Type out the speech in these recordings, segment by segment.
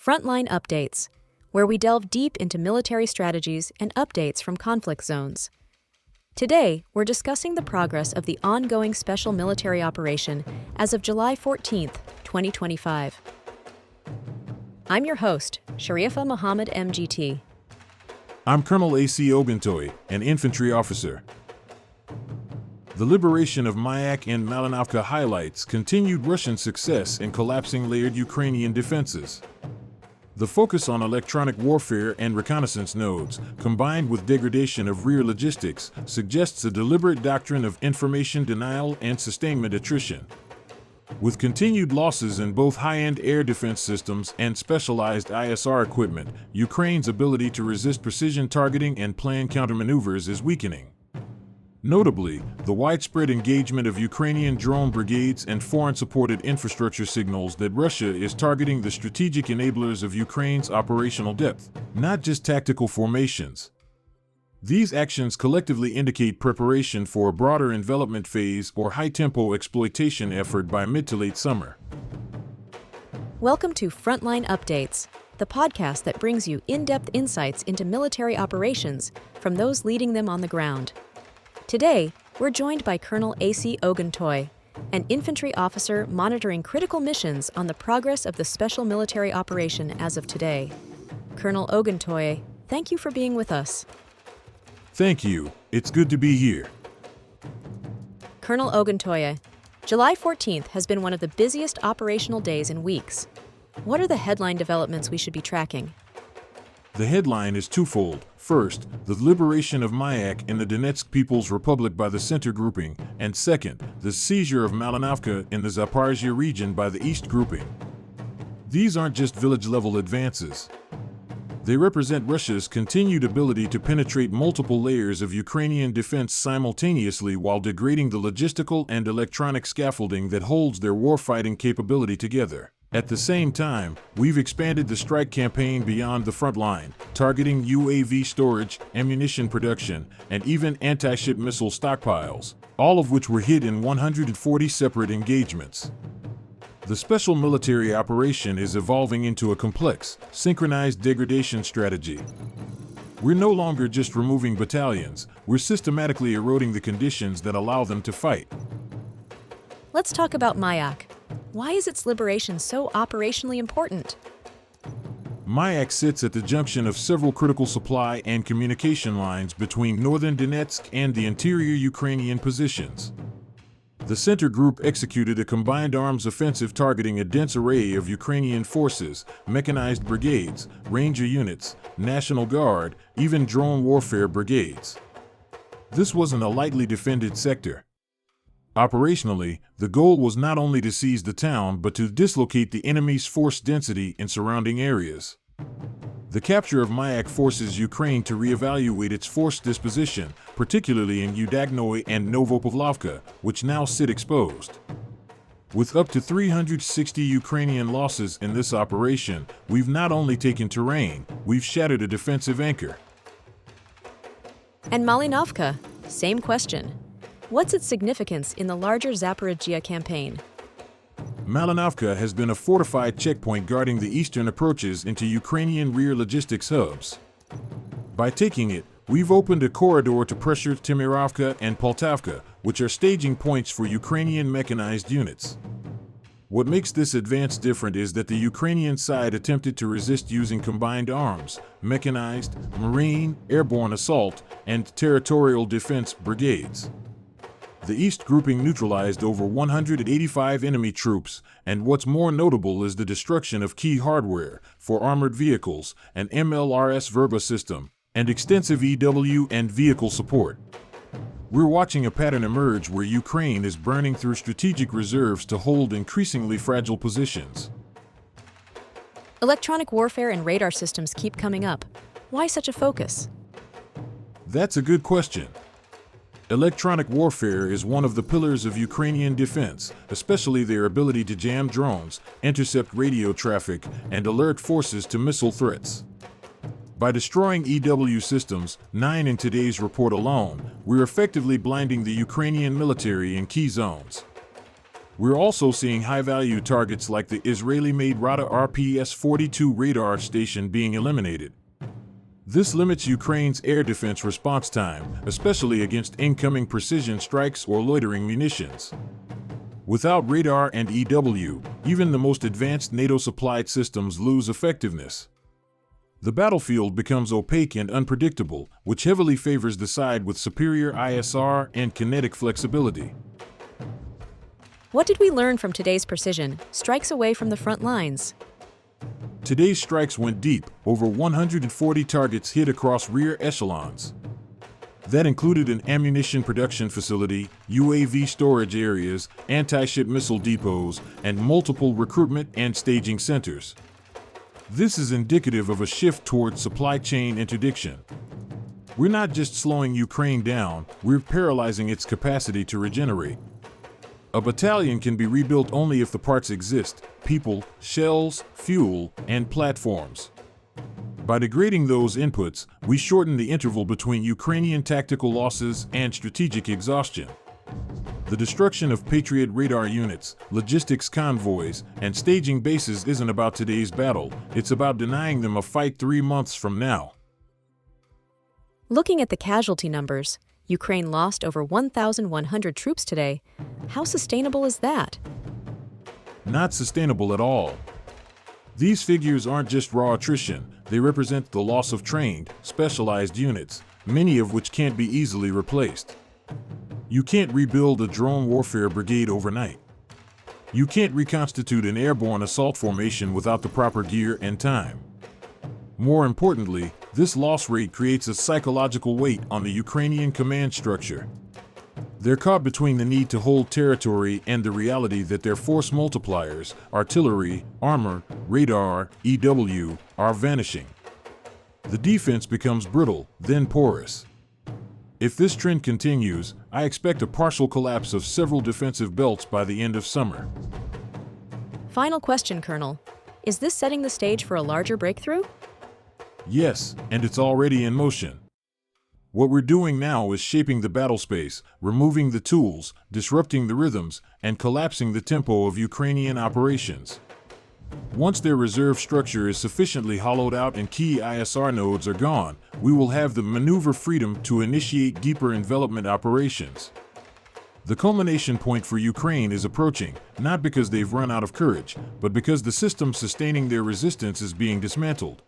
Frontline Updates, where we delve deep into military strategies and updates from conflict zones. Today, we're discussing the progress of the ongoing special military operation as of July 14th, 2025. I'm your host, Sharifa Muhammad MGT. I'm Colonel A.C. Oguntoye, an infantry officer. The liberation of Mayak and Malinovka highlights continued Russian success in collapsing layered Ukrainian defenses. The focus on electronic warfare and reconnaissance nodes, combined with degradation of rear logistics, suggests a deliberate doctrine of information denial and sustainment attrition. With continued losses in both high-end air defense systems and specialized ISR equipment, Ukraine's ability to resist precision targeting and plan countermaneuvers is weakening. Notably, the widespread engagement of Ukrainian drone brigades and foreign-supported infrastructure signals that Russia is targeting the strategic enablers of Ukraine's operational depth, not just tactical formations. These actions collectively indicate preparation for a broader envelopment phase or high-tempo exploitation effort by mid to late summer. Welcome to Frontline Updates, the podcast that brings you in-depth insights into military operations from those leading them on the ground. Today, we're joined by Colonel A.C. Oguntoye, an infantry officer monitoring critical missions on the progress of the special military operation as of today. Colonel Oguntoye, thank you for being with us. Thank you. It's good to be here. Colonel Oguntoye, July 14th has been one of the busiest operational days in weeks. What are the headline developments we should be tracking? The headline is twofold. First, the liberation of Mayak in the Donetsk People's Republic by the Center Grouping, and second, the seizure of Malinovka in the Zaporizhzhia region by the East Grouping. These aren't just village-level advances. They represent Russia's continued ability to penetrate multiple layers of Ukrainian defense simultaneously while degrading the logistical and electronic scaffolding that holds their warfighting capability together. At the same time, we've expanded the strike campaign beyond the front line, targeting UAV storage, ammunition production, and even anti-ship missile stockpiles, all of which were hit in 140 separate engagements. The special military operation is evolving into a complex, synchronized degradation strategy. We're no longer just removing battalions, we're systematically eroding the conditions that allow them to fight. Let's talk about Mayak. Why is its liberation so operationally important? Mayak sits at the junction of several critical supply and communication lines between northern Donetsk and the interior Ukrainian positions. The Center Group executed a combined arms offensive targeting a dense array of Ukrainian forces, mechanized brigades, ranger units, National Guard, even drone warfare brigades. This wasn't a lightly defended sector. Operationally, the goal was not only to seize the town but to dislocate the enemy's force density in surrounding areas. The capture of Mayak forces Ukraine to reevaluate its force disposition, particularly in Udagnoye and Novopavlovka, which now sit exposed. With up to 360 Ukrainian losses in this operation, we've not only taken terrain, we've shattered a defensive anchor. And Malinovka, same question. What's its significance in the larger Zaporizhzhia campaign? Malinovka has been a fortified checkpoint guarding the eastern approaches into Ukrainian rear logistics hubs. By taking it, we've opened a corridor to pressure Timirovka and Poltavka, which are staging points for Ukrainian mechanized units. What makes this advance different is that the Ukrainian side attempted to resist using combined arms, mechanized, marine, airborne assault, and territorial defense brigades. The East Grouping neutralized over 185 enemy troops, and what's more notable is the destruction of key hardware for armored vehicles, an MLRS Verba system, and extensive EW and vehicle support. We're watching a pattern emerge where Ukraine is burning through strategic reserves to hold increasingly fragile positions. Electronic warfare and radar systems keep coming up. Why such a focus? That's a good question. Electronic warfare is one of the pillars of Ukrainian defense, especially their ability to jam drones, intercept radio traffic, and alert forces to missile threats. By destroying EW systems, 9 in today's report alone, we're effectively blinding the Ukrainian military in key zones. We're also seeing high-value targets like the Israeli-made Rada RPS-42 radar station being eliminated. This limits Ukraine's air defense response time, especially against incoming precision strikes or loitering munitions. Without radar and EW, even the most advanced NATO-supplied systems lose effectiveness. The battlefield becomes opaque and unpredictable, which heavily favors the side with superior ISR and kinetic flexibility. What did we learn from today's precision strikes away from the front lines? Today's strikes went deep, over 140 targets hit across rear echelons. That included an ammunition production facility, UAV storage areas, anti-ship missile depots, and multiple recruitment and staging centers. This is indicative of a shift towards supply chain interdiction. We're not just slowing Ukraine down, we're paralyzing its capacity to regenerate. A battalion can be rebuilt only if the parts exist: people, shells, fuel, and platforms. By degrading those inputs, we shorten the interval between Ukrainian tactical losses and strategic exhaustion. The destruction of Patriot radar units, logistics convoys, and staging bases isn't about today's battle, it's about denying them a fight 3 months from now. Looking at the casualty numbers, Ukraine lost over 1,100 troops today. How sustainable is that? Not sustainable at all. These figures aren't just raw attrition, they represent the loss of trained, specialized units, many of which can't be easily replaced. You can't rebuild a drone warfare brigade overnight. You can't reconstitute an airborne assault formation without the proper gear and time. More importantly, this loss rate creates a psychological weight on the Ukrainian command structure. They're caught between the need to hold territory and the reality that their force multipliers, artillery, armor, radar, EW, are vanishing. The defense becomes brittle, then porous. If this trend continues, I expect a partial collapse of several defensive belts by the end of summer. Final question, Colonel. Is this setting the stage for a larger breakthrough? Yes, and it's already in motion. What we're doing now is shaping the battle space, removing the tools, disrupting the rhythms, and collapsing the tempo of Ukrainian operations. Once their reserve structure is sufficiently hollowed out and key ISR nodes are gone, we will have the maneuver freedom to initiate deeper envelopment operations. The culmination point for Ukraine is approaching, not because they've run out of courage, but because the system sustaining their resistance is being dismantled.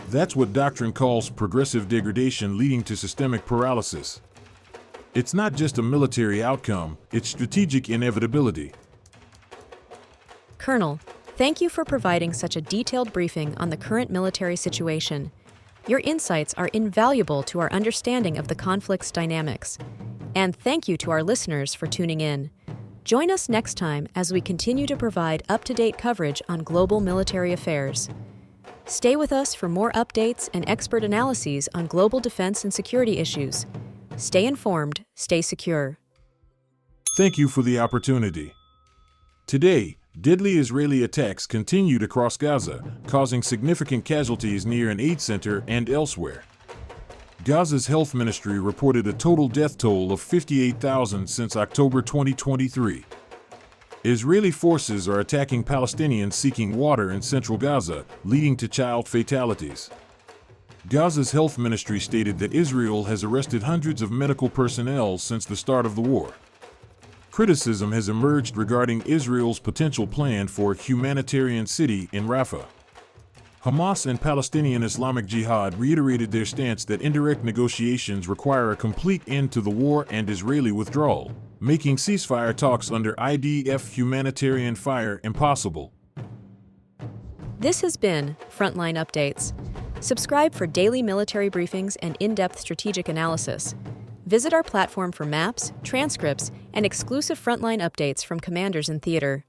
That's what doctrine calls progressive degradation leading to systemic paralysis. It's not just a military outcome, it's strategic inevitability. Colonel, thank you for providing such a detailed briefing on the current military situation. Your insights are invaluable to our understanding of the conflict's dynamics. And thank you to our listeners for tuning in. Join us next time as we continue to provide up-to-date coverage on global military affairs. Stay with us for more updates and expert analyses on global defense and security issues. Stay informed, stay secure. Thank you for the opportunity. Today, deadly Israeli attacks continued across Gaza, causing significant casualties near an aid center and elsewhere. Gaza's health ministry reported a total death toll of 58,000 since October 2023. Israeli forces are attacking Palestinians seeking water in central Gaza, leading to child fatalities. Gaza's health ministry stated that Israel has arrested hundreds of medical personnel since the start of the war. Criticism has emerged regarding Israel's potential plan for a humanitarian city in Rafah. Hamas and Palestinian Islamic Jihad reiterated their stance that indirect negotiations require a complete end to the war and Israeli withdrawal, making ceasefire talks under IDF humanitarian fire impossible. This has been Frontline Updates. Subscribe for daily military briefings and in-depth strategic analysis. Visit our platform for maps, transcripts, and exclusive frontline updates from commanders in theater.